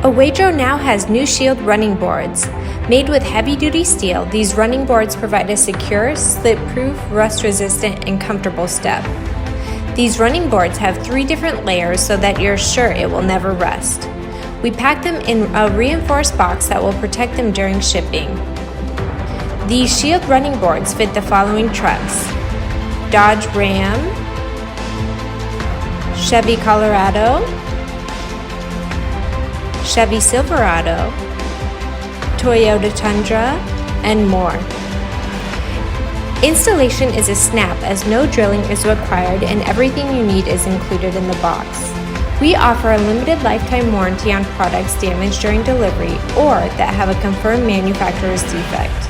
OEDRO now has new Shield running boards. Made with heavy-duty steel, these running boards provide a secure, slip-proof, rust-resistant, and comfortable step. These running boards have 3 different layers so that you're sure it will never rust. We pack them in a reinforced box that will protect them during shipping. These Shield running boards fit the following trucks: Dodge Ram, Chevy Colorado, Chevy Silverado, Toyota Tundra, and more. Installation is a snap as no drilling is required and everything you need is included in the box. We offer a limited lifetime warranty on products damaged during delivery or that have a confirmed manufacturer's defect.